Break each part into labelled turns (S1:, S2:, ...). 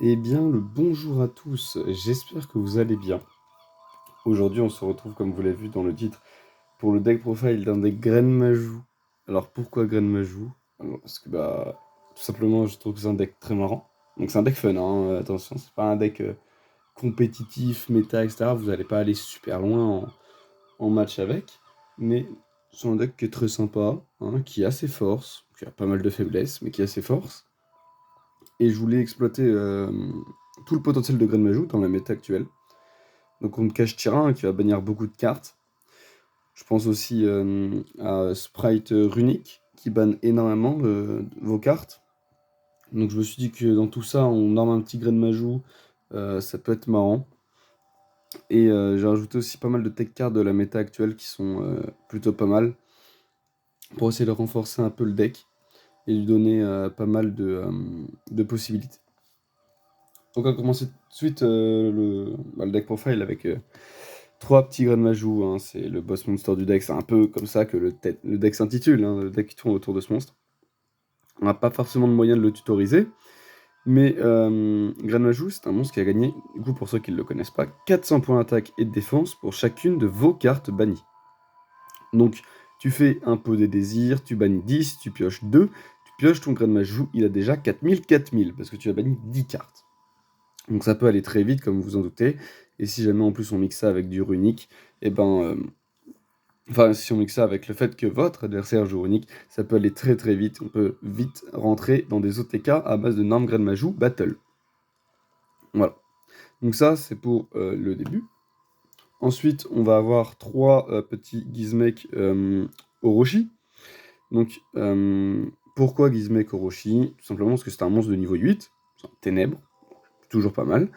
S1: Eh bien, le bonjour à tous, j'espère que vous allez bien. Aujourd'hui, on se retrouve, comme vous l'avez vu dans le titre, pour le deck profile d'un deck Graine Majou. Alors, pourquoi Graine Majou? Alors, parce que, tout simplement, je trouve que c'est un deck très marrant. Donc, c'est un deck fun, hein, attention, c'est pas un deck compétitif, méta, etc. Vous n'allez pas aller super loin en match avec. Mais c'est un deck qui est très sympa, hein, qui a ses forces, qui a pas mal de faiblesses, mais qui a ses forces. Et je voulais exploiter tout le potentiel de Graine Majou dans la méta actuelle. Donc on cache Tyran qui va bannir beaucoup de cartes. Je pense aussi à Sprite Runic qui banne énormément vos cartes. Donc je me suis dit que dans tout ça, on arme un petit Graine Majou, ça peut être marrant. Et j'ai rajouté aussi pas mal de tech cards de la méta actuelle qui sont plutôt pas mal pour essayer de renforcer un peu le deck et lui donner pas mal de possibilités. Donc on va commencer tout de suite le deck profile avec trois petits grains de Majou, hein, c'est le boss monster du deck, c'est un peu comme ça que le deck s'intitule, hein, le deck qui tourne autour de ce monstre. On n'a pas forcément de moyen de le tutoriser, mais Grain de Majou, c'est un monstre qui a gagné, du coup pour ceux qui ne le connaissent pas, 400 points d'attaque et de défense pour chacune de vos cartes bannies. Donc tu fais un pot des désirs, tu bannis 10, tu pioches 2, tu pioches ton Grain de Majou, il a déjà 4000, parce que tu as banni 10 cartes. Donc ça peut aller très vite, comme vous en doutez, et si jamais en plus on mixe ça avec du runique, et enfin, si on mixe ça avec le fait que votre adversaire joue Runic, ça peut aller très très vite. On peut vite rentrer dans des OTK à base de Norm Grain Majou Battle. Voilà. Donc ça, c'est pour le début. Ensuite, on va avoir trois petits Gizmek Orochi. Donc, pourquoi Gizmek Orochi? Tout simplement parce que c'est un monstre de niveau 8, c'est un ténèbres, toujours pas mal.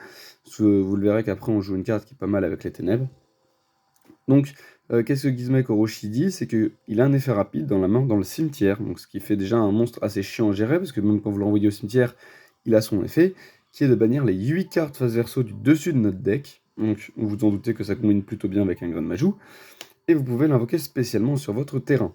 S1: Parce que vous le verrez qu'après, on joue une carte qui est pas mal avec les ténèbres. Donc, qu'est-ce que Gizmek Orochi dit? C'est qu'il a un effet rapide dans la main, dans le cimetière, donc ce qui fait déjà un monstre assez chiant à gérer, parce que même quand vous l'envoyez au cimetière, il a son effet, qui est de bannir les 8 cartes face verso du dessus de notre deck. Donc, vous vous en doutez que ça combine plutôt bien avec un Grain de Majou, et vous pouvez l'invoquer spécialement sur votre terrain.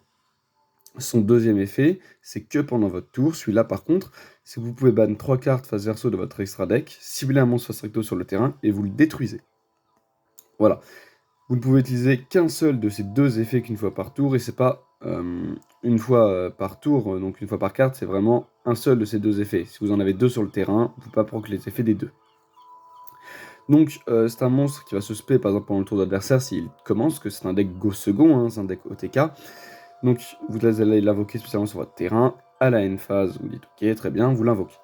S1: Son deuxième effet, c'est que pendant votre tour, celui-là par contre, c'est que vous pouvez ban 3 cartes face verso de votre extra deck, cibler un monstre face recto sur le terrain, et vous le détruisez. Voilà. Vous ne pouvez utiliser qu'un seul de ces deux effets qu'une fois par tour, et c'est pas une fois par tour, donc une fois par carte, c'est vraiment un seul de ces deux effets. Si vous en avez deux sur le terrain, vous ne pouvez pas proc les effets des deux. Donc c'est un monstre qui va se spé par exemple pendant le tour d'adversaire s'il commence, que c'est un deck go second, hein, c'est un deck OTK. Donc vous allez l'invoquer spécialement sur votre terrain, à la end phase, vous dites ok, très bien, vous l'invoquez.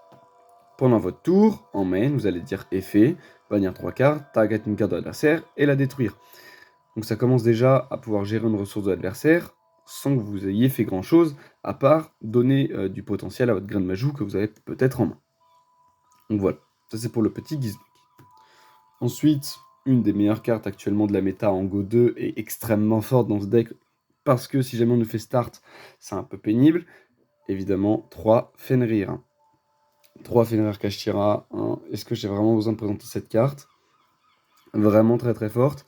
S1: Pendant votre tour, en main, vous allez dire effet, bannir 3 cartes, target une carte de l'adversaire et la détruire. Donc ça commence déjà à pouvoir gérer une ressource de l'adversaire sans que vous ayez fait grand chose, à part donner du potentiel à votre grain de Majou que vous avez peut-être en main. Donc voilà, ça c'est pour le petit Gizmek. Ensuite, une des meilleures cartes actuellement de la méta en Go 2 est extrêmement forte dans ce deck, parce que si jamais on nous fait start, c'est un peu pénible. Évidemment, 3 Fenrir. 3 Fenrir Kashtira. Est-ce que j'ai vraiment besoin de présenter cette carte? Vraiment très très forte.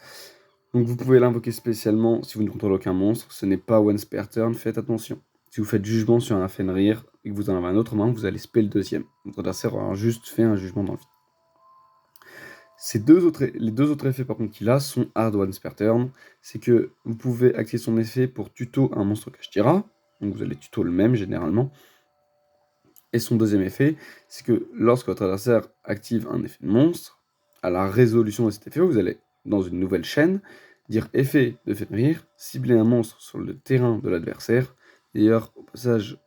S1: Donc vous pouvez l'invoquer spécialement si vous ne contrôlez aucun monstre. Ce n'est pas once per turn, faites attention. Si vous faites jugement sur un Fenrir et que vous en avez un autre en main, vous allez spell le deuxième. Votre adversaire aura juste fait un jugement dans le vide. Les deux autres effets par contre qu'il a sont hard once per turn. C'est que vous pouvez activer son effet pour tuto un monstre Kashtira. Donc vous allez tuto le même généralement. Et son deuxième effet, c'est que lorsque votre adversaire active un effet de monstre, à la résolution de cet effet, vous allez, dans une nouvelle chaîne, dire effet de Fenrir, cibler un monstre sur le terrain de l'adversaire. D'ailleurs, au passage,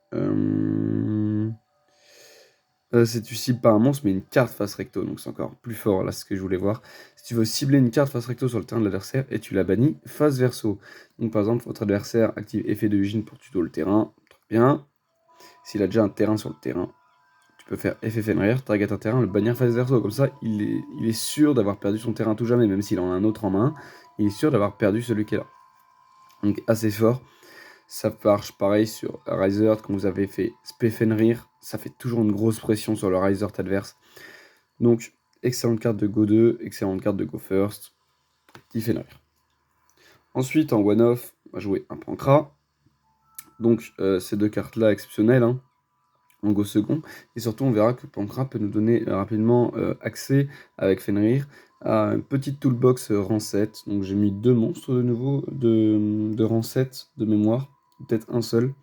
S1: si tu cibles pas un monstre, mais une carte face recto, donc c'est encore plus fort, là, c'est ce que je voulais voir. Si tu veux cibler une carte face recto sur le terrain de l'adversaire, et tu la bannis face verso. Donc par exemple, votre adversaire active effet de Eugene pour tuto le terrain, très bien. S'il a déjà un terrain sur le terrain, tu peux faire effet Fenrir, target un terrain, le bannir face verso. Comme ça, il est sûr d'avoir perdu son terrain tout jamais, même s'il en a un autre en main. Il est sûr d'avoir perdu celui qui est là. Donc assez fort. Ça marche pareil sur Riser, quand vous avez fait Spé Fenrir, ça fait toujours une grosse pression sur le Riser adverse. Donc, excellente carte de Go 2, excellente carte de Go First, petit Fenrir. Ensuite, en one-off, on va jouer un Pancra. Donc, ces deux cartes-là exceptionnelles, hein. en go second. Et surtout, on verra que Pancra peut nous donner rapidement accès avec Fenrir à une petite toolbox rang 7. Donc j'ai mis 2 monstres de nouveau de rang 7 de mémoire, peut-être un seul.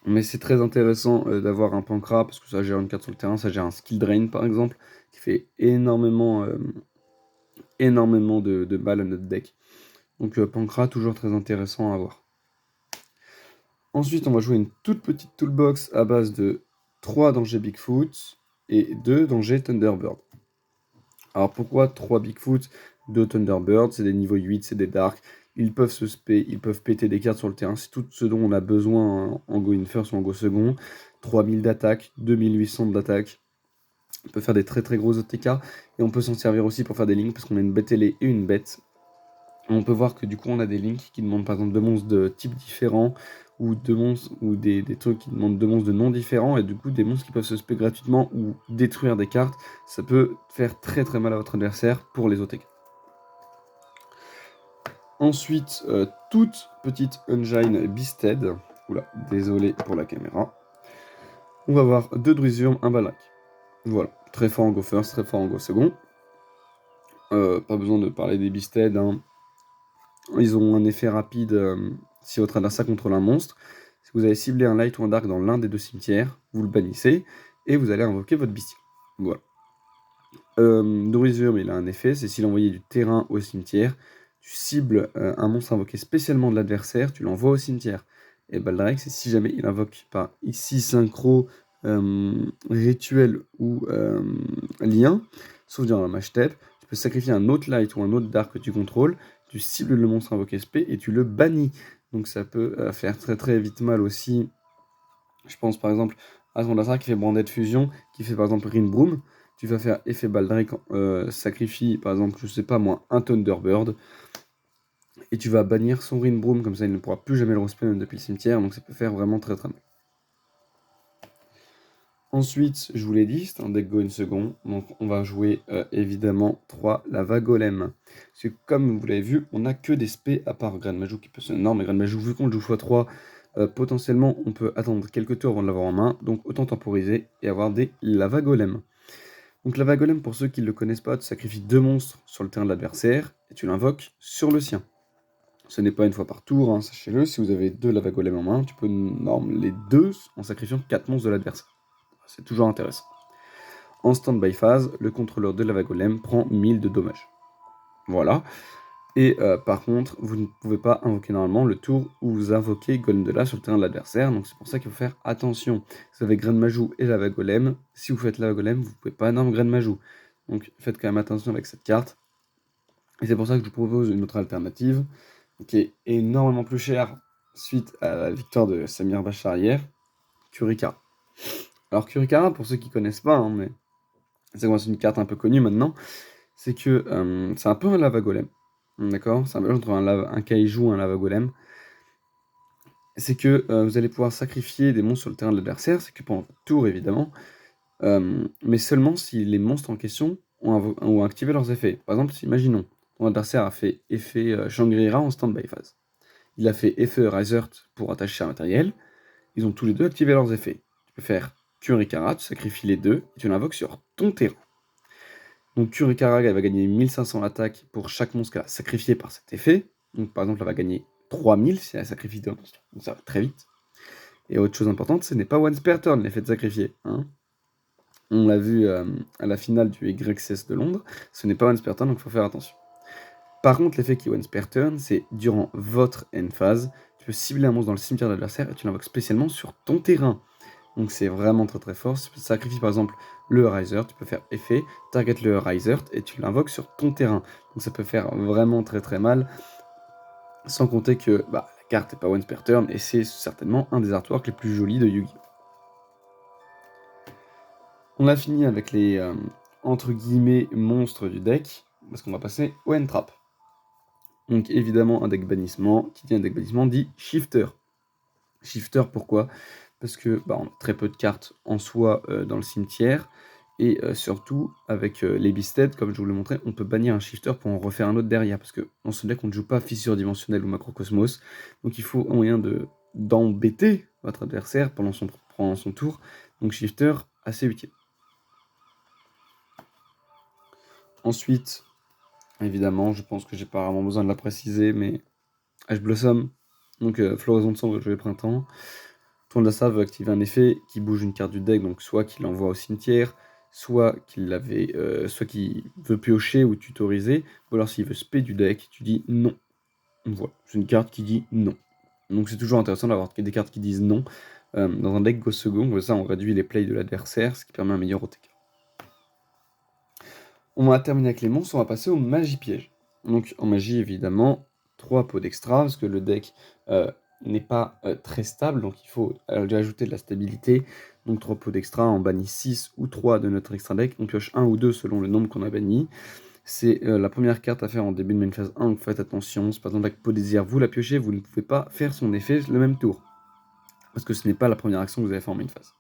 S1: Mais c'est très intéressant d'avoir un Pancra parce que ça gère une carte sur le terrain, ça gère un skill drain par exemple, qui fait énormément de balles à notre deck. Donc Pancra, toujours très intéressant à avoir. Ensuite, on va jouer une toute petite toolbox à base de 3 dangers Bigfoot et 2 dangers Thunderbird. Alors pourquoi 3 Bigfoot, 2 Thunderbird? C'est des niveaux 8, c'est des dark. Ils peuvent se spé, ils peuvent péter des cartes sur le terrain. C'est tout ce dont on a besoin en Go in first ou en Go second. 3000 d'attaque, 2800 d'attaque. On peut faire des très très gros OTK et on peut s'en servir aussi pour faire des links parce qu'on a une bête ailée et une bête. On peut voir que du coup on a des links qui demandent par exemple 2 monstres de types différents ou 2 monstres ou des trucs qui demandent 2 monstres de noms différents et du coup des monstres qui peuvent se spé gratuitement ou détruire des cartes, ça peut faire très très mal à votre adversaire pour les OTK. Ensuite, toute petite engine Beasted. Oula, désolé pour la caméra. On va avoir 2 Druisium, 1 Balrak. Voilà, très fort en Go first, très fort en Go second. Pas besoin de parler des Beasted, hein. Ils ont un effet rapide si votre adversaire contrôle un monstre. Si vous avez ciblé un light ou un dark dans l'un des 2 cimetières, vous le bannissez et vous allez invoquer votre bestiaire. Voilà. Druisium, il a un effet, c'est s'il envoyait du terrain au cimetière, tu cibles un monstre invoqué spécialement de l'adversaire, tu l'envoies au cimetière. Et Baldrake, c'est si jamais il invoque par ici synchro, rituel ou lien, sauf dans un match step, tu peux sacrifier un autre light ou un autre dark que tu contrôles, tu cibles le monstre invoqué SP et tu le bannis. Donc ça peut faire très très vite mal aussi. Je pense par exemple à son adversaire qui fait Branded Fusion, qui fait par exemple Rin Broom. Tu vas faire effet Baldrake, sacrifie par exemple, je sais pas moi, un Thunderbird. Et tu vas bannir son Rin Broom, comme ça il ne pourra plus jamais le respawn depuis le cimetière. Donc ça peut faire vraiment très très mal. Ensuite, je vous l'ai dit, c'est un deck Go in second, donc on va jouer évidemment 3 Lava Golem. Parce que comme vous l'avez vu, on n'a que des spés à part Grand Majou qui peut se... Non, mais Grand Majou, vu qu'on le joue x3, potentiellement on peut attendre quelques tours avant de l'avoir en main, donc autant temporiser et avoir des Lava Golem. Donc Lava Golem, pour ceux qui ne le connaissent pas, tu sacrifies 2 monstres sur le terrain de l'adversaire et tu l'invoques sur le sien. Ce n'est pas une fois par tour, hein, sachez-le, si vous avez 2 Lava Golem en main, tu peux norme les 2 en sacrifiant 4 monstres de l'adversaire. C'est toujours intéressant. En stand-by phase, le contrôleur de Lava Golem prend 1000 de dommages. Voilà. Et par contre, vous ne pouvez pas invoquer normalement le tour où vous invoquez Golem de là sur le terrain de l'adversaire. Donc c'est pour ça qu'il faut faire attention. Vous avez Grain de Majou et Lava Golem. Si vous faites Lava Golem, vous ne pouvez pas norme Grain de Majou. Donc faites quand même attention avec cette carte. Et c'est pour ça que je vous propose une autre alternative qui est énormément plus chère suite à la victoire de Samir Bachar hier, Kurika. Alors Kurikara, pour ceux qui connaissent pas, hein, mais c'est une carte un peu connue maintenant, c'est que c'est un peu un lava golem, d'accord? C'est un mélange entre un kaiju et un lava golem. C'est que vous allez pouvoir sacrifier des monstres sur le terrain de l'adversaire, c'est que pendant votre tour évidemment, mais seulement si les monstres en question ont activé leurs effets. Par exemple, imaginons, ton adversaire a fait effet Shangri-La en stand-by phase. Il a fait effet Risert pour attacher un matériel, ils ont tous les deux activé leurs effets. Tu peux faire Kurikara, tu sacrifies les deux et tu l'invoques sur ton terrain. Donc Kurikara, elle va gagner 1500 attaques pour chaque monstre qu'elle a sacrifié par cet effet. Donc par exemple, elle va gagner 3000 si elle sacrifie 2 monstres. Donc ça va très vite. Et autre chose importante, ce n'est pas once per turn l'effet de sacrifier. Hein. On l'a vu à la finale du YCS de Londres, ce n'est pas once per turn, donc il faut faire attention. Par contre, l'effet qui est once per turn, c'est durant votre end phase, tu peux cibler un monstre dans le cimetière de l'adversaire et tu l'invoques spécialement sur ton terrain. Donc c'est vraiment très très fort. Si tu sacrifies par exemple le Riser, tu peux faire effet, target le Riser et tu l'invoques sur ton terrain. Donc ça peut faire vraiment très très mal. Sans compter que la carte n'est pas once per turn et c'est certainement un des artworks les plus jolis de Yu-Gi-Oh! On a fini avec les entre guillemets monstres du deck, parce qu'on va passer au N-Trap. Donc évidemment un deck bannissement, qui dit un deck bannissement dit Shifter. Shifter pourquoi? Parce que on a très peu de cartes en soi dans le cimetière, et surtout avec les Beasted, comme je vous l'ai montré, on peut bannir un Shifter pour en refaire un autre derrière, parce que dans ce deck on ne joue pas Fissure Dimensionnelle ou Macrocosmos, donc il faut un moyen d'embêter votre adversaire pendant son pendant son tour. Donc Shifter, assez utile. Ensuite, évidemment, je pense que j'ai pas vraiment besoin de la préciser, mais Ash Blossom, donc Floraison de Cendre, jouer Printemps. Tour de la Save veut activer un effet qui bouge une carte du deck, donc soit qu'il l'envoie au cimetière, soit qu'il veut piocher ou tutoriser, ou alors s'il veut spé du deck, tu dis non. Voilà, c'est une carte qui dit non. Donc c'est toujours intéressant d'avoir des cartes qui disent non. Dans un deck Go Second, comme ça on réduit les plays de l'adversaire, ce qui permet un meilleur OTK. On va terminer avec les monstres, on va passer au magie piège. Donc en magie évidemment, 3 pots d'extra, parce que le deck n'est pas très stable, donc il faut lui ajouter de la stabilité. Donc 3 pots d'extra, on bannit 6 ou 3 de notre extra deck, on pioche 1 ou 2 selon le nombre qu'on a banni. C'est la première carte à faire en début de main phase 1, donc faites attention. C'est par exemple avec pot désir, vous la piochez, vous ne pouvez pas faire son effet le même tour. Parce que ce n'est pas la première action que vous avez fait en main phase.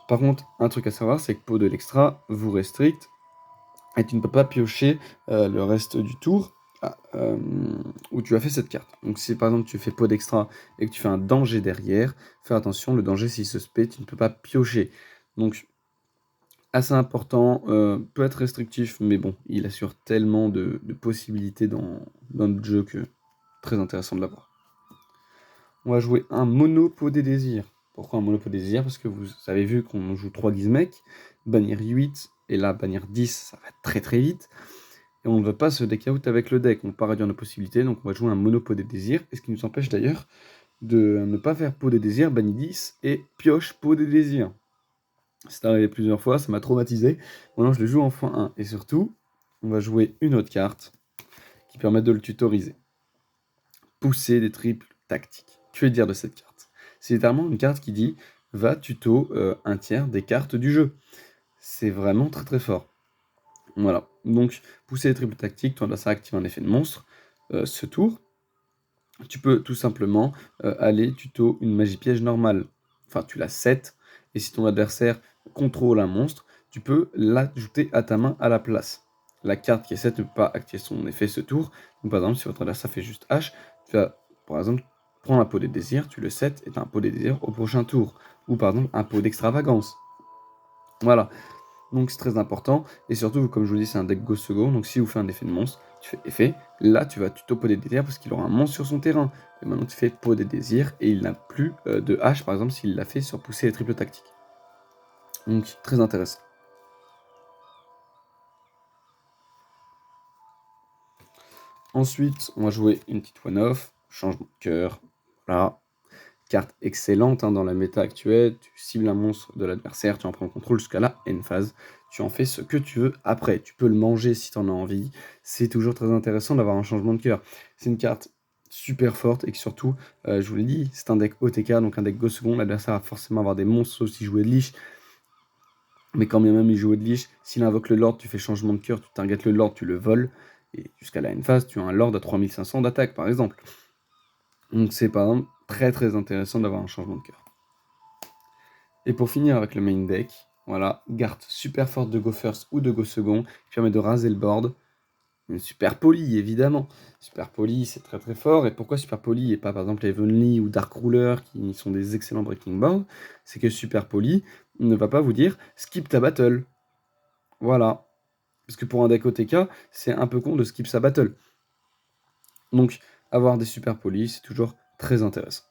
S1: Par contre, un truc à savoir, c'est que pot de l'extra vous restricte et tu ne peux pas piocher le reste du tour où tu as fait cette carte. Donc si par exemple tu fais pot d'extra et que tu fais un danger derrière, fais attention, le danger s'il se spé, tu ne peux pas piocher. Donc assez important, peut être restrictif, mais bon, il assure tellement de possibilités dans notre jeu que très intéressant de l'avoir. On va jouer un mono des désirs. Pourquoi un mono des désirs? Parce que vous avez vu qu'on joue 3 Gizmek, bannir 8, et là bannir 10, ça va très très vite. Et on ne veut pas se deck out avec le deck, on ne peut pas réduire nos possibilités, donc on va jouer un mono des désirs, et ce qui nous empêche d'ailleurs de ne pas faire pot des désirs, bannir 10, et pioche pot des désirs. C'est arrivé plusieurs fois, ça m'a traumatisé. Maintenant, je le joue en x1. Et surtout, on va jouer une autre carte qui permet de le tutoriser. Pousser des triples tactiques. Que dire de cette carte? C'est littéralement une carte qui dit va tuto un tiers des cartes du jeu. C'est vraiment très très fort. Voilà. Donc, pousser des triples tactiques, ton adversaire active un effet de monstre. Ce tour, tu peux tout simplement aller tuto une magie piège normale. Enfin, tu la set. Et si ton adversaire contrôle un monstre, tu peux l'ajouter à ta main à la place. La carte qui est set ne peut pas activer son effet ce tour. Donc, par exemple, si votre adversaire fait juste H, tu vas, par exemple, prendre un pot des désirs, tu le set et tu as un pot des désirs au prochain tour. Ou, par exemple, un pot d'extravagance. Voilà. Donc, c'est très important. Et surtout, comme je vous dis, c'est un deck Go Second. Donc, si vous faites un effet de monstre, tu fais effet. Là, tu vas tuto pot des désirs parce qu'il aura un monstre sur son terrain. Et maintenant, tu fais pot des désirs et il n'a plus de H, par exemple, s'il l'a fait sur pousser les triples tactiques. Donc, très intéressant. Ensuite, on va jouer une petite one-off, changement de cœur. Voilà. Carte excellente dans la méta actuelle. Tu cibles un monstre de l'adversaire, tu en prends le contrôle jusqu'à la end phase. Tu en fais ce que tu veux après. Tu peux le manger si tu en as envie. C'est toujours très intéressant d'avoir un changement de cœur. C'est une carte super forte et que surtout, je vous l'ai dit, c'est un deck OTK, donc un deck Go Second. L'adversaire va forcément avoir des monstres, sauf s'il jouait de Lich. Mais quand bien même il jouait de Lich, s'il invoque le Lord, tu fais changement de cœur, tu targetes le Lord, tu le voles. Et jusqu'à la end phase, tu as un Lord à 3500 d'attaque, par exemple. Donc c'est par exemple très très intéressant d'avoir un changement de cœur. Et pour finir avec le main deck, voilà, garde super forte de Go First ou de Go Second, qui permet de raser le board. Une super poli, évidemment. Super poli, c'est très très fort. Et pourquoi super poli et pas par exemple Heavenly ou Dark Ruler, qui sont des excellents breaking boards? C'est que super poli ne va pas vous dire skip ta battle. Voilà. Parce que pour un deck OTK, c'est un peu con de skip sa battle. Donc, avoir des super polis, c'est toujours très intéressant.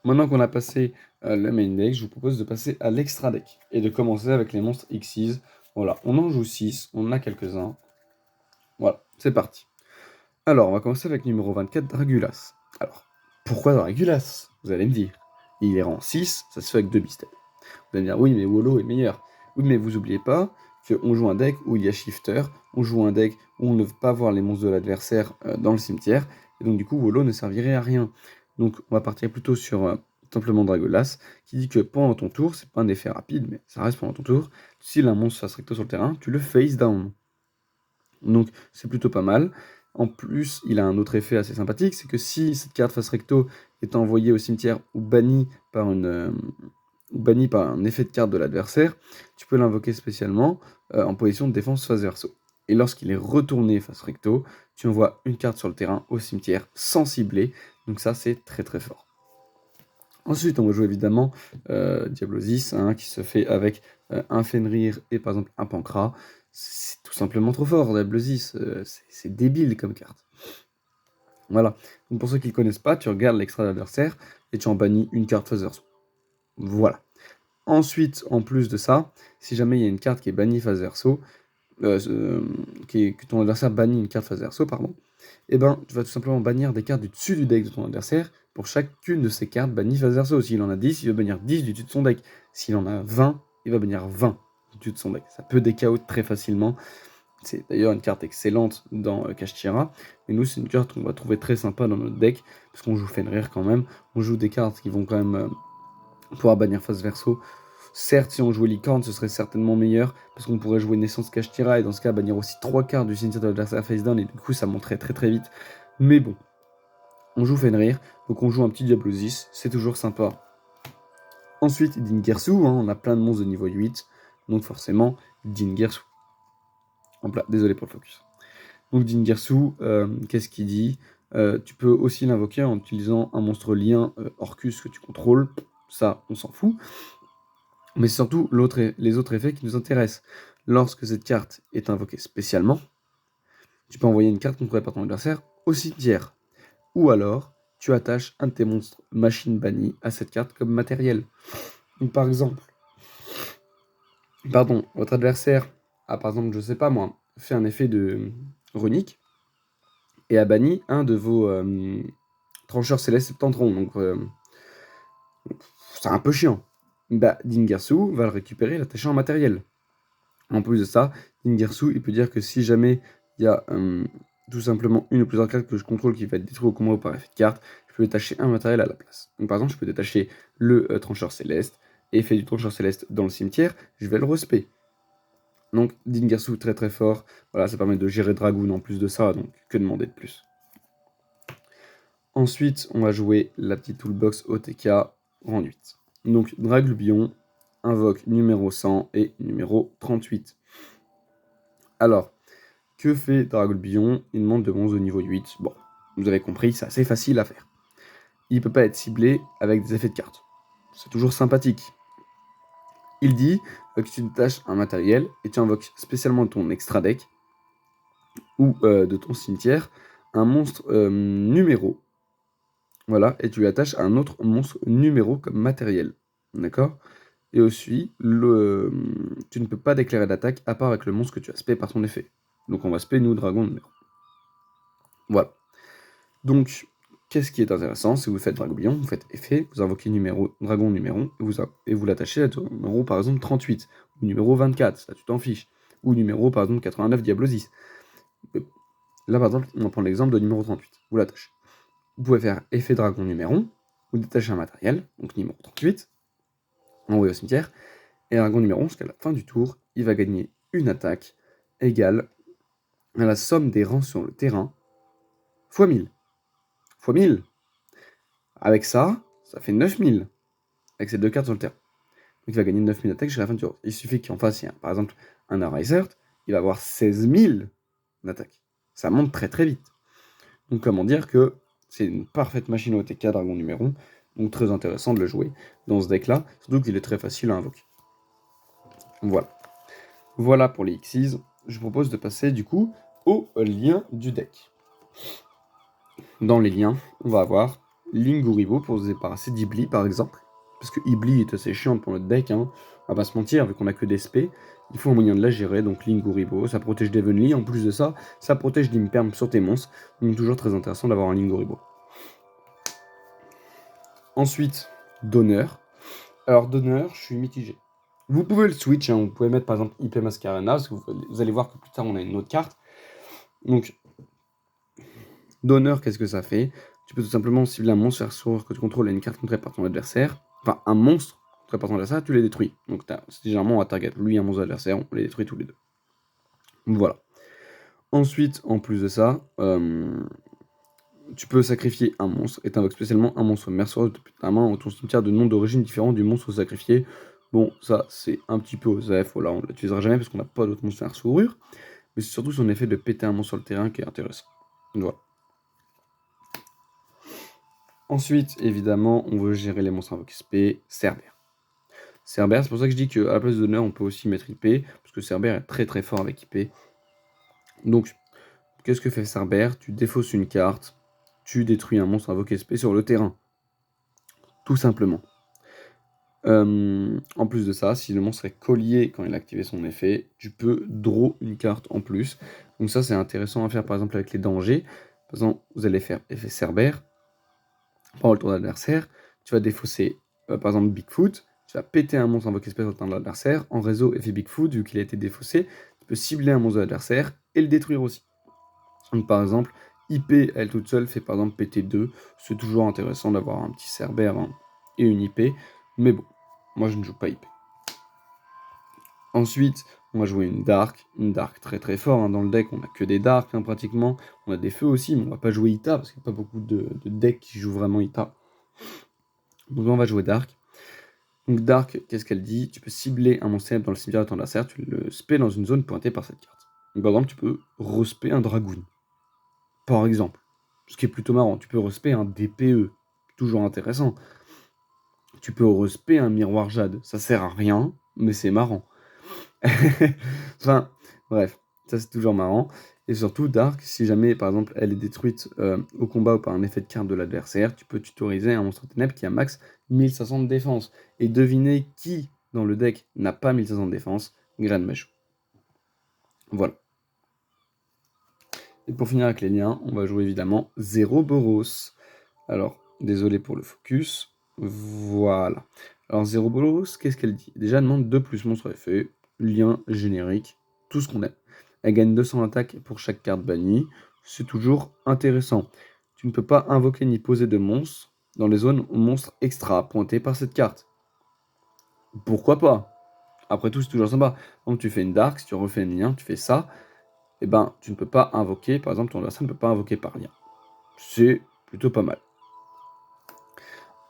S1: Maintenant qu'on a passé le main deck, je vous propose de passer à l'extra deck et de commencer avec les monstres Xyz. Voilà, on en joue 6, on en a quelques-uns. Voilà, c'est parti. Alors, on va commencer avec numéro 24, Dragulas. Alors, pourquoi Dragulas? Vous allez me dire. Il est rang 6, ça se fait avec 2 Beasted. Vous allez me dire, oui, mais Wolo est meilleur. Oui, mais vous oubliez pas qu'on joue un deck où il y a Shifter, on joue un deck où on ne veut pas voir les monstres de l'adversaire dans le cimetière, et donc du coup, Wolo ne servirait à rien. Donc, on va partir plutôt sur simplement Dragolas, qui dit que pendant ton tour, c'est pas un effet rapide, mais ça reste pendant ton tour, si un monstre face recto sur le terrain, tu le face down. Donc, c'est plutôt pas mal. En plus, il a un autre effet assez sympathique, c'est que si cette carte face recto est envoyée au cimetière ou bannie par un effet de carte de l'adversaire, tu peux l'invoquer spécialement en position de défense face verso. Et lorsqu'il est retourné face recto, tu envoies une carte sur le terrain au cimetière sans cibler, donc ça c'est très très fort. Ensuite, on va jouer évidemment Diablosis, hein, qui se fait avec un Fenrir et par exemple un Pancras. C'est tout simplement trop fort, Diablosis. C'est débile comme carte. Voilà. Donc pour ceux qui ne connaissent pas, tu regardes l'extra d'adversaire et tu en bannis une carte face verso. Voilà. Ensuite, en plus de ça, si jamais il y a une carte qui est bannie face verso, que ton adversaire bannit une carte face verso, pardon, et ben tu vas tout simplement bannir des cartes du dessus du deck de ton adversaire pour chacune de ces cartes bannies face verso. S'il en a 10, il va bannir 10 du dessus de son deck. S'il en a 20, il va bannir 20 du dessus de son deck. Ça peut déKO très facilement. C'est d'ailleurs une carte excellente dans Kashtira. Mais nous, c'est une carte qu'on va trouver très sympa dans notre deck, parce qu'on joue Fenrir quand même. On joue des cartes qui vont quand même pouvoir bannir face verso. Certes, si on jouait Licorne, ce serait certainement meilleur, parce qu'on pourrait jouer Naissance Kashtira, et dans ce cas, bannir aussi 3 cartes du cimetière de l'adversaire face down, et du coup, ça monterait très très vite. Mais bon, on joue Fenrir, donc on joue un petit Diablosis, c'est toujours sympa. Ensuite, Dingersu, hein, on a plein de monstres de niveau 8, donc forcément, Dingersu. Hop là, désolé pour le focus. Donc Dingersu, qu'est-ce qu'il dit? Tu peux aussi l'invoquer en utilisant un monstre lien Orcus que tu contrôles, ça, on s'en fout. Mais c'est surtout les autres effets qui nous intéressent. Lorsque cette carte est invoquée spécialement, tu peux envoyer une carte contrôlée par ton adversaire au cimetière. Ou alors, tu attaches un de tes monstres machine bannis à cette carte comme matériel. Donc par exemple, votre adversaire a par exemple, je sais pas moi, fait un effet de runique et a banni un de vos trancheurs célestes septentrons. Donc c'est un peu chiant. Bah, Dingersu va le récupérer et l'attacher en matériel. En plus de ça, Dingersu, il peut dire que si jamais il y a tout simplement une ou plusieurs cartes que je contrôle qui va être détruite au combat par effet de carte, je peux détacher un matériel à la place. Donc par exemple, je peux détacher le trancheur céleste, et effet du trancheur céleste dans le cimetière, je vais le respect. Donc Dingersu très très fort, voilà, ça permet de gérer Dragoon en plus de ça, donc que demander de plus. Ensuite, on va jouer la petite toolbox OTK rang 8. Donc Draglubion, invoque numéro 100 et numéro 38. Alors, que fait Draglubion? Il demande de monstres de niveau 8. Bon, vous avez compris, c'est assez facile à faire. Il ne peut pas être ciblé avec des effets de cartes. C'est toujours sympathique. Il dit que tu détaches un matériel et tu invoques spécialement de ton extra deck ou de ton cimetière un monstre numéro. Voilà, et tu lui attaches un autre monstre numéro comme matériel. D'accord? Et aussi, tu ne peux pas déclarer d'attaque à part avec le monstre que tu as spé par ton effet. Donc on va spé nous dragon numéro. Voilà. Donc, qu'est-ce qui est intéressant? Si vous faites Dragoublion, vous faites effet, vous invoquez dragon numéro, et vous l'attachez à numéro par exemple 38, ou numéro 24, ça tu t'en fiches, ou numéro par exemple 89 Diablosis. Là par exemple, on va prendre l'exemple de numéro 38, vous l'attachez. Vous pouvez faire effet dragon numéro, vous détachez un matériel, donc numéro 38, envoyé au cimetière, et dragon numéro, jusqu'à la fin du tour, il va gagner une attaque égale à la somme des rangs sur le terrain, fois 1000. Fois 1000. Avec ça, ça fait 9000. Avec ces deux cartes sur le terrain. Donc il va gagner 9000 attaques jusqu'à la fin du tour. Il suffit qu'en face, il y ait par exemple un Arisert, il va avoir 16000 d'attaque. Ça monte très très vite. Donc comment dire que c'est une parfaite machine OTK Dragon numéro. Donc très intéressant de le jouer dans ce deck-là. Surtout qu'il est très facile à invoquer. Voilà. Voilà pour les Xyz. Je vous propose de passer du coup aux liens du deck. Dans les liens, on va avoir Linguribo pour se débarrasser d'Ibli par exemple. Parce que Ibli est assez chiante pour notre deck, hein. On va pas se mentir, vu qu'on a que des SP, il faut un moyen de la gérer, donc Linguribo, ça protège d'Evenly, en plus de ça, ça protège d'Imperm sur tes monstres, donc toujours très intéressant d'avoir un Linguribo. Ensuite, Donneur. Alors Donneur, je suis mitigé. Vous pouvez le switch, hein, vous pouvez mettre par exemple IP Mascarena, parce que vous allez voir que plus tard on a une autre carte. Donc, Donneur, qu'est-ce que ça fait? Tu peux tout simplement cibler un monstre que tu contrôles et une carte contrée par ton adversaire. Enfin, un monstre contré par ton adversaire, tu les détruis. Donc, généralement, on va target lui un monstre adversaire, on les détruit tous les deux. Voilà. Ensuite, en plus de ça, tu peux sacrifier un monstre et t'invoques spécialement un monstre mercenaire depuis ta main ou ton cimetière de nom d'origine différent du monstre sacrifié. Bon, ça, c'est un petit peu osef. Voilà, on ne l'utilisera jamais parce qu'on n'a pas d'autre monstre à sourire. Mais c'est surtout son effet de péter un monstre sur le terrain qui est intéressant. Voilà. Ensuite, évidemment, on veut gérer les monstres invoqués SP, Cerbère. Cerbère, c'est pour ça que je dis qu'à la place de d'honneur, on peut aussi mettre IP, parce que Cerbère est très très fort avec IP. Donc, qu'est-ce que fait Cerbère? Tu défausses une carte, tu détruis un monstre invoqué SP sur le terrain. Tout simplement. En plus de ça, si le monstre est collier quand il a activé son effet, tu peux draw une carte en plus. Donc ça, c'est intéressant à faire par exemple avec les dangers. Par exemple, vous allez faire effet Cerbère. Pendant le tour d'adversaire, tu vas défausser par exemple Bigfoot. Tu vas péter un monstre invoqué spécial au tour de l'adversaire. En réseau, effet Bigfoot, vu qu'il a été défaussé, tu peux cibler un monstre de l'adversaire et le détruire aussi. Donc par exemple, IP, elle toute seule, fait par exemple péter 2. C'est toujours intéressant d'avoir un petit Cerbère et une IP. Mais bon, moi je ne joue pas IP. Ensuite, on va jouer une Dark très très fort. Hein. Dans le deck, on n'a que des Dark pratiquement. On a des feux aussi, mais on va pas jouer Ita parce qu'il n'y a pas beaucoup de decks qui jouent vraiment Ita. Donc on va jouer Dark. Donc Dark, qu'est-ce qu'elle dit? Tu peux cibler un monstre dans le cimetière de ton adversaire, tu le spé dans une zone pointée par cette carte. Donc, par exemple, tu peux respé un Dragoon. Par exemple. Ce qui est plutôt marrant. Tu peux respé un DPE. Toujours intéressant. Tu peux respé un Miroir Jade. Ça sert à rien, mais c'est marrant. Enfin, bref, ça c'est toujours marrant. Et surtout, Dark, si jamais par exemple elle est détruite au combat ou par un effet de carte de l'adversaire, tu peux tutoriser un monstre ténèbres qui a max 1500 de défense. Et devinez qui dans le deck n'a pas 1500 de défense? Granmeshou. Voilà. Et pour finir avec les liens, on va jouer évidemment Zéroboros. Alors, désolé pour le focus. Voilà. Alors, Zéroboros, qu'est-ce qu'elle dit? Déjà, elle demande 2 plus monstre effet, lien générique, tout ce qu'on aime. Elle gagne 200 attaques pour chaque carte bannie. C'est toujours intéressant. Tu ne peux pas invoquer ni poser de monstres dans les zones aux monstres extra pointés par cette carte. Pourquoi pas? Après tout, c'est toujours sympa. Donc, tu fais une Dark, si tu refais une lien, tu fais ça. Eh ben, tu ne peux pas invoquer, par exemple, ton adversaire ne peut pas invoquer par lien. C'est plutôt pas mal.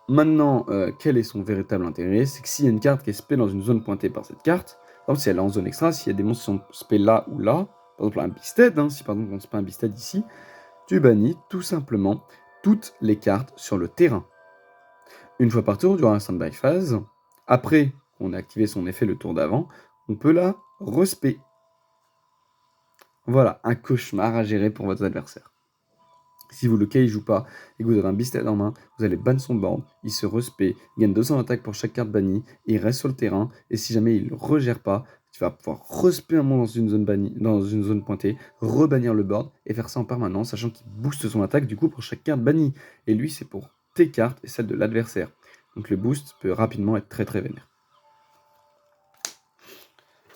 S1: Maintenant, quel est son véritable intérêt? C'est que s'il y a une carte qui est spé dans une zone pointée par cette carte, par exemple, si elle est en zone extra, s'il y a des monstres qui sont spé là ou là, par exemple un Beasted, hein, si par exemple on spé un Beasted ici, tu bannis tout simplement toutes les cartes sur le terrain. Une fois par tour, durant la standby phase, après qu'on ait activé son effet le tour d'avant, on peut la respé. Voilà, un cauchemar à gérer pour votre adversaire. Si vous le il joue pas et que vous avez un Beasted en main, vous allez ban son board, il se respect, il gagne 200 attaques pour chaque carte bannie, et il reste sur le terrain, et si jamais il ne regère pas, tu vas pouvoir respect un monstre dans une zone bannie, dans une zone pointée, rebannir le board, et faire ça en permanence, sachant qu'il booste son attaque du coup pour chaque carte bannie. Et lui, c'est pour tes cartes et celles de l'adversaire. Donc le boost peut rapidement être très très vénère.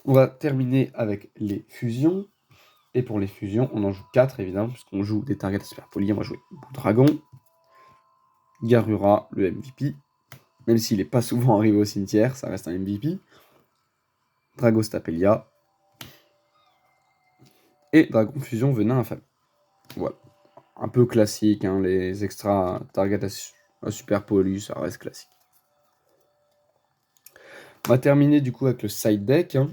S1: On va terminer avec les fusions. Et pour les fusions, on en joue 4 évidemment, puisqu'on joue des targets super polis. On va jouer Dragon, Garura, le MVP, même s'il n'est pas souvent arrivé au cimetière, ça reste un MVP. Dragostapelia et Dragon Fusion Venin Infâme. Voilà. Un peu classique, hein, les extra targets à super poli, ça reste classique. On va terminer du coup avec le side deck. Hein.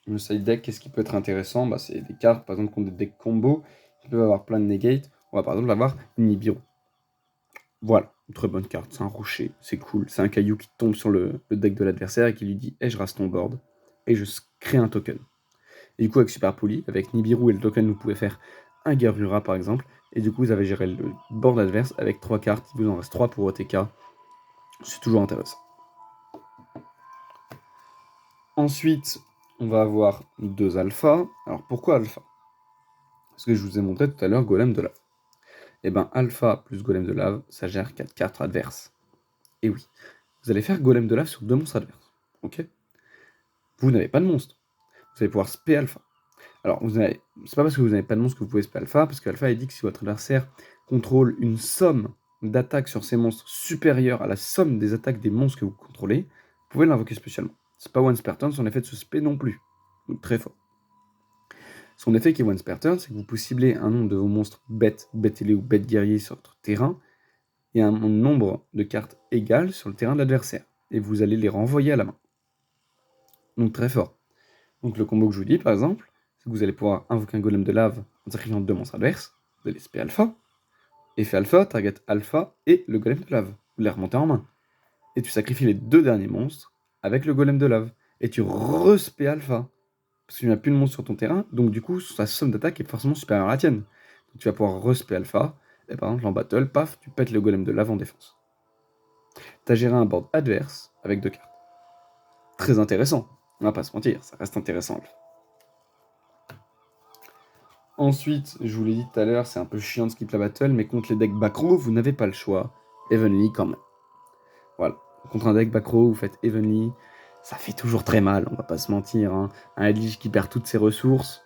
S1: Le side deck, qu'est-ce qui peut être intéressant? C'est des cartes, par exemple, contre des decks combo, qui peuvent avoir plein de negate. On va par exemple avoir Nibiru. Voilà, une très bonne carte, c'est un rocher, c'est cool. C'est un caillou qui tombe sur le deck de l'adversaire et qui lui dit « Hey, je rase ton board » et je crée un token. Et du coup, avec Super Poly, avec Nibiru et le token, vous pouvez faire un Garura par exemple, et du coup, vous avez géré le board adverse avec 3 cartes, il vous en reste 3 pour OTK. C'est toujours intéressant. Ensuite, on va avoir 2 alphas. Alors pourquoi alpha? Parce que je vous ai montré tout à l'heure Golem de lave. Et bien, alpha plus Golem de lave, ça gère 4 cartes adverses. Et oui, vous allez faire Golem de lave sur 2 monstres adverses. Ok? Vous n'avez pas de monstre. Vous allez pouvoir spé alpha. Alors, c'est pas parce que vous n'avez pas de monstre que vous pouvez spé alpha, parce que alpha il dit que si votre adversaire contrôle une somme d'attaques sur ces monstres supérieure à la somme des attaques des monstres que vous contrôlez, vous pouvez l'invoquer spécialement. C'est pas once per turn son effet de se spé non plus. Donc très fort. Son effet qui est once per turn, c'est que vous pouvez cibler un nombre de vos monstres bêtes, bêtes ailés ou bêtes guerriers sur votre terrain, et un nombre de cartes égal sur le terrain de l'adversaire. Et vous allez les renvoyer à la main. Donc très fort. Donc le combo que je vous dis, par exemple, c'est que vous allez pouvoir invoquer un golem de lave en sacrifiant 2 monstres adverses, vous allez spé alpha, Effet alpha, target alpha et le golem de lave. Vous les remontez en main. Et tu sacrifies les 2 derniers monstres avec le golem de lave. Et tu respect alpha. Parce que tu n'as plus de monstre sur ton terrain, donc du coup, sa somme d'attaque est forcément supérieure à la tienne. Donc tu vas pouvoir respect alpha, et par exemple en battle, paf, tu pètes le golem de lave en défense. T'as géré un board adverse avec 2 cartes. Très intéressant, on va pas se mentir, ça reste intéressant. Ensuite, je vous l'ai dit tout à l'heure, c'est un peu chiant de skip la battle, mais contre les decks back row, vous n'avez pas le choix. Evenly quand même. Voilà. Contre un deck back row, vous faites Evenly, ça fait toujours très mal, on va pas se mentir. Hein. Un Edge qui perd toutes ses ressources,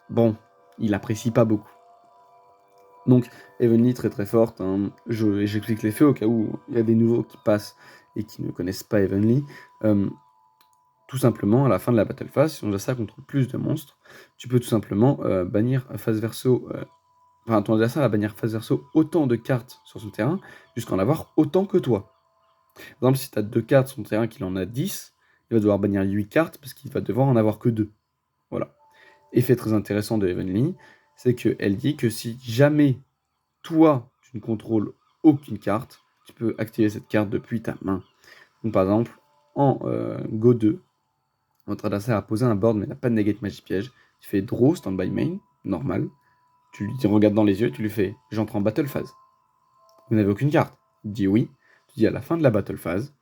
S1: bon, il apprécie pas beaucoup. Donc, Evenly très très forte. Hein. J'explique les faits au cas où il y a des nouveaux qui passent et qui ne connaissent pas Evenly. Tout simplement, à la fin de la battle phase, si on a ça contre plus de monstres, tu peux tout simplement bannir face verso. Enfin, ton adversaire va bannir face verso autant de cartes sur son terrain jusqu'à en avoir autant que toi. Par exemple, si tu as 2 cartes sur ton terrain qu'il en a 10, il va devoir bannir 8 cartes parce qu'il va devoir en avoir que 2. Voilà. Effet très intéressant de Evenly, c'est qu'elle dit que si jamais toi, tu ne contrôles aucune carte, tu peux activer cette carte depuis ta main. Donc par exemple, en Go 2, votre adversaire a posé un board mais n'a pas de negate magie piège. Tu fais draw, standby main, normal. Tu lui regardes dans les yeux, tu lui fais j'entre en battle phase. Vous n'avez aucune carte. Il dit oui. Tu dis à la fin de la battle phase,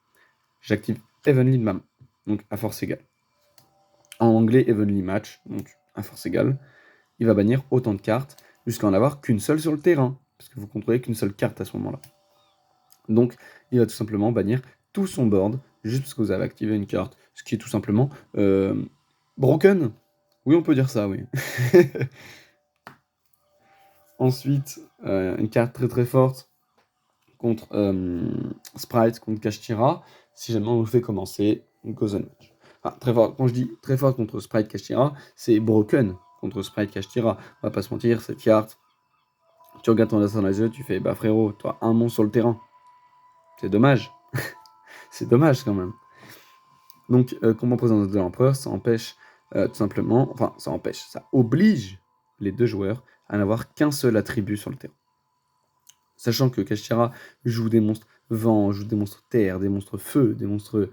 S1: j'active Evenly de ma main. Donc à force égale. En anglais, Evenly match, donc à force égale. Il va bannir autant de cartes jusqu'à en avoir qu'une seule sur le terrain. Parce que vous contrôlez qu'une seule carte à ce moment-là. Donc, il va tout simplement bannir tout son board juste parce que vous avez activé une carte. Ce qui est tout simplement broken. Oui, on peut dire ça, oui. Ensuite, une carte très très forte contre Sprite, contre Kashtira. Si jamais on vous fait commencer, Gozen Match. Enfin, très fort. Quand je dis très fort contre Sprite Kashtira, c'est broken contre Sprite Kashtira. On va pas se mentir, cette carte, tu regardes ton adversaire dans les yeux, tu fais bah frérot, toi un monstre sur le terrain. C'est dommage. C'est dommage quand même. Donc, comment présence de l'empereur, ça empêche tout simplement, enfin, ça empêche, ça oblige les 2 joueurs à n'avoir qu'un seul attribut sur le terrain. Sachant que Kashtira joue des monstres vent, joue des monstres terre, des monstres feu, des monstres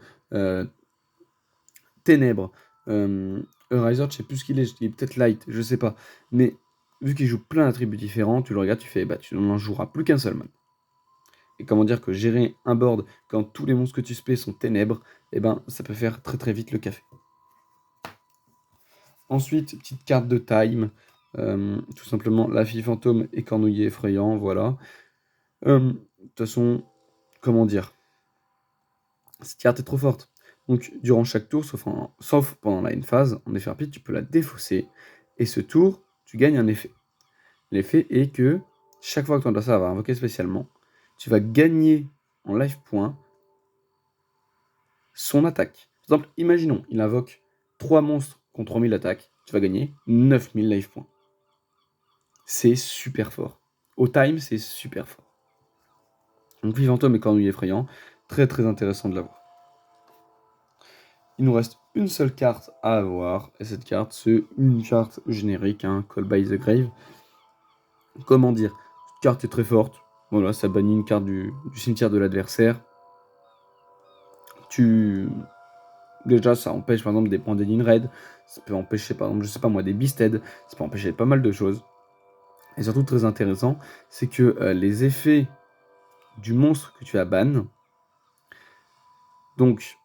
S1: ténèbres. Riser, je sais plus ce qu'il est, il est peut-être light, je sais pas. Mais vu qu'il joue plein d'attributs différents, tu le regardes, tu fais, bah tu n'en joueras plus qu'un seul, man. Et comment dire que gérer un board quand tous les monstres que tu spais sont ténèbres, eh ben ça peut faire très très vite le café. Ensuite, petite carte de time, tout simplement la fille fantôme et cornouiller effrayant, voilà. De toute façon, comment dire, cette carte est trop forte. Donc, durant chaque tour, sauf pendant la end phase, en effet rapide, tu peux la défausser. Et ce tour, tu gagnes un effet. L'effet est que chaque fois que ton adversaire va invoquer spécialement, tu vas gagner en life point son attaque. Par exemple, imaginons, il invoque 3 monstres contre 3000 attaques, tu vas gagner 9000 life points. C'est super fort. Au time, c'est super fort. Donc, Vivantôme et Cornouille effrayant, très très intéressant de l'avoir. Il nous reste une seule carte à avoir, et cette carte, c'est une carte générique, hein, Call by the Grave. Comment dire, cette carte est très forte. Voilà, ça bannit une carte du cimetière de l'adversaire. Déjà, ça empêche par exemple des points d'Elin Raid. Ça peut empêcher, par exemple, je sais pas moi, des Beasted. Ça peut empêcher pas mal de choses. Et surtout, très intéressant, c'est que les effets du monstre que tu as ban. Donc,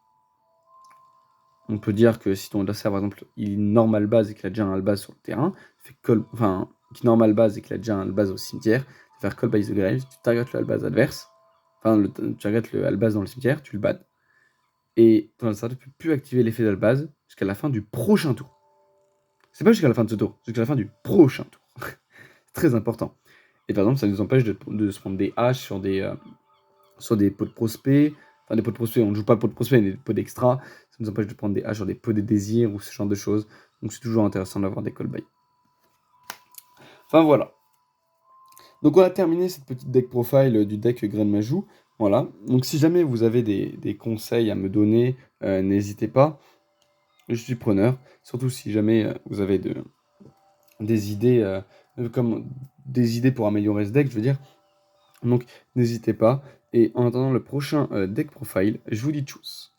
S1: on peut dire que si ton adversaire, par exemple, il est normal base et qu'il a déjà un albase sur le terrain, qui normal base et qu'il a déjà un albase au cimetière, tu vas faire call by the grave, tu targetes le albase adverse, tu targetes le albase dans le cimetière, tu le bats. Et ton adversaire ne peut plus activer l'effet d'albase jusqu'à la fin du prochain tour. C'est pas jusqu'à la fin de ce tour, c'est jusqu'à la fin du prochain tour. C'est très important. Et par exemple, ça nous empêche de se prendre des haches sur des pots de prospects. Enfin, des pots de prospects, on ne joue pas pots de prospects, mais des pots d'extra. Ça nous empêche de prendre des haches sur des pots de désir ou ce genre de choses. Donc c'est toujours intéressant d'avoir des call by. Enfin voilà. Donc on a terminé cette petite deck profile du deck Graine Majou. Voilà. Donc si jamais vous avez des conseils à me donner, n'hésitez pas. Je suis preneur. Surtout si jamais vous avez des idées, comme des idées pour améliorer ce deck, je veux dire. Donc n'hésitez pas et en attendant le prochain deck profile, je vous dis tchuss.